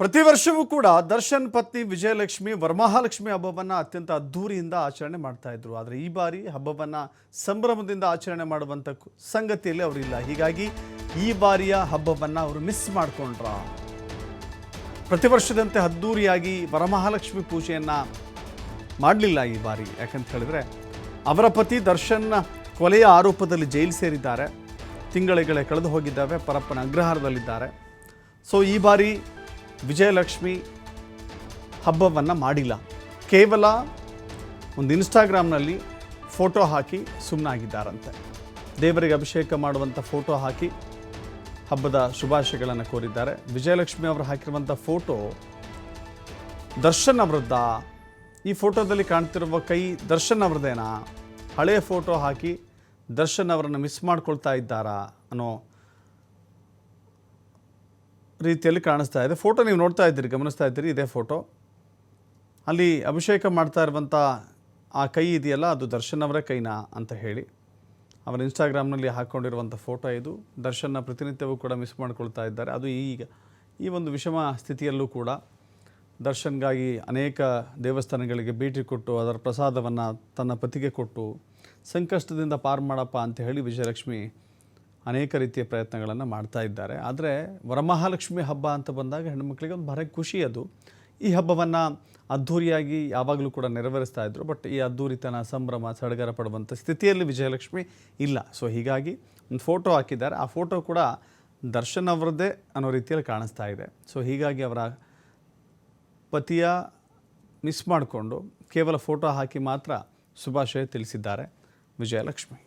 ಪ್ರತಿ ವರ್ಷವೂ ಕೂಡ ದರ್ಶನ್ ಪತ್ನಿ ವಿಜಯಲಕ್ಷ್ಮಿ ವರಮಹಾಲಕ್ಷ್ಮಿ ಹಬ್ಬವನ್ನು ಅತ್ಯಂತ ಅದ್ಧೂರಿಯಿಂದ ಆಚರಣೆ ಮಾಡ್ತಾ ಇದ್ರು. ಆದರೆ ಈ ಬಾರಿ ಹಬ್ಬವನ್ನು ಸಂಭ್ರಮದಿಂದ ಆಚರಣೆ ಮಾಡುವಂಥ ಸಂಗತಿಯಲ್ಲಿ ಅವರಿಲ್ಲ. ಹೀಗಾಗಿ ಈ ಬಾರಿಯ ಹಬ್ಬವನ್ನು ಅವರು ಮಿಸ್ ಮಾಡಿಕೊಂಡ್ರ. ಪ್ರತಿ ವರ್ಷದಂತೆ ಅದ್ಧೂರಿಯಾಗಿ ವರಮಹಾಲಕ್ಷ್ಮಿ ಪೂಜೆಯನ್ನು ಮಾಡಲಿಲ್ಲ ಈ ಬಾರಿ. ಯಾಕಂತ ಹೇಳಿದ್ರೆ ಅವರ ಪತಿ ದರ್ಶನ್ ಕೊಲೆಯ ಆರೋಪದಲ್ಲಿ ಜೈಲು ಸೇರಿದ್ದಾರೆ. ತಿಂಗಳಿಗೆ ಕಳೆದು ಹೋಗಿದ್ದಾವೆ. ಪರಪ್ಪನ ಅಗ್ರಹಾರದಲ್ಲಿದ್ದಾರೆ. ಸೊ ಈ ಬಾರಿ ವಿಜಯಲಕ್ಷ್ಮಿ ಹಬ್ಬವನ್ನು ಮಾಡಿಲ್ಲ. ಕೇವಲ ಒಂದು ಇನ್ಸ್ಟಾಗ್ರಾಮ್ನಲ್ಲಿ ಫೋಟೋ ಹಾಕಿ ಸುಮ್ಮನಾಗಿದ್ದಾರಂತೆ. ದೇವರಿಗೆ ಅಭಿಷೇಕ ಮಾಡುವಂಥ ಫೋಟೋ ಹಾಕಿ ಹಬ್ಬದ ಶುಭಾಶಯಗಳನ್ನು ಕೋರಿದ್ದಾರೆ. ವಿಜಯಲಕ್ಷ್ಮಿ ಅವರು ಹಾಕಿರುವಂಥ ಫೋಟೋ ದರ್ಶನ್ ಅವರದ್ದ? ಈ ಫೋಟೋದಲ್ಲಿ ಕಾಣ್ತಿರುವ ಕೈ ದರ್ಶನ್ ಅವರದೇನಾ? ಹಳೆಯ ಫೋಟೋ ಹಾಕಿ ದರ್ಶನ್ ಅವರನ್ನು ಮಿಸ್ ಮಾಡ್ಕೊಳ್ತಾ ಇದ್ದಾರಾ ಅನ್ನೋ ರೀತಿಯಲ್ಲಿ ಕಾಣಿಸ್ತಾ ಇದೆ. ಫೋಟೋ ನೀವು ನೋಡ್ತಾ ಇದ್ದೀರಿ, ಗಮನಿಸ್ತಾ ಇದ್ದೀರಿ. ಇದೇ ಫೋಟೋ. ಅಲ್ಲಿ ಅಭಿಷೇಕ ಮಾಡ್ತಾ ಇರುವಂಥ ಆ ಕೈ ಇದೆಯಲ್ಲ, ಅದು ದರ್ಶನ್ ಅವರೇ ಕೈನಾ ಅಂತ ಹೇಳಿ ಅವರ ಇನ್ಸ್ಟಾಗ್ರಾಮ್ನಲ್ಲಿ ಹಾಕ್ಕೊಂಡಿರುವಂಥ ಫೋಟೋ ಇದು. ದರ್ಶನ್ನ ಪ್ರತಿನಿತ್ಯವೂ ಕೂಡ ಮಿಸ್ ಮಾಡ್ಕೊಳ್ತಾ ಇದ್ದಾರೆ. ಅದು ಈಗ ಈ ಒಂದು ವಿಷಮ ಸ್ಥಿತಿಯಲ್ಲೂ ಕೂಡ ದರ್ಶನ್ಗಾಗಿ ಅನೇಕ ದೇವಸ್ಥಾನಗಳಿಗೆ ಭೇಟಿ ಕೊಟ್ಟು ಅದರ ಪ್ರಸಾದವನ್ನು ತನ್ನ ಪತಿಗೆ ಕೊಟ್ಟು ಸಂಕಷ್ಟದಿಂದ ಪಾರು ಮಾಡಪ್ಪ ಅಂತ ಹೇಳಿ ವಿಜಯಲಕ್ಷ್ಮಿ ಅನೇಕ ರೀತಿಯ ಪ್ರಯತ್ನಗಳನ್ನು ಮಾಡ್ತಾ ಇದ್ದಾರೆ. ಆದರೆ ವರಮಹಾಲಕ್ಷ್ಮಿ ಹಬ್ಬ ಅಂತ ಬಂದಾಗ ಹೆಣ್ಣುಮಕ್ಕಳಿಗೆ ಒಂದು ಭಾರಿ ಖುಷಿ. ಅದು ಈ ಹಬ್ಬವನ್ನು ಅದ್ಧೂರಿಯಾಗಿ ಯಾವಾಗಲೂ ಕೂಡ ನೆರವೇರಿಸ್ತಾ ಇದ್ದರು. ಬಟ್ ಈ ಅದ್ಧೂರಿತನ, ಸಂಭ್ರಮ, ಸಡಗರ ಪಡುವಂಥ ಸ್ಥಿತಿಯಲ್ಲಿ ವಿಜಯಲಕ್ಷ್ಮಿ ಇಲ್ಲ. ಸೊ ಹೀಗಾಗಿ ಒಂದು ಫೋಟೋ ಹಾಕಿದ್ದಾರೆ. ಆ ಫೋಟೋ ಕೂಡ ದರ್ಶನ್ ಅವರದ್ದೇ ಅನ್ನೋ ರೀತಿಯಲ್ಲಿ ಕಾಣಿಸ್ತಾ ಇದೆ. ಸೊ ಹೀಗಾಗಿ ಅವರ ಪತಿಯ ಮಿಸ್ ಮಾಡಿಕೊಂಡು ಕೇವಲ ಫೋಟೋ ಹಾಕಿ ಮಾತ್ರ ಶುಭಾಶಯ ತಿಳಿಸಿದ್ದಾರೆ ವಿಜಯಲಕ್ಷ್ಮಿ.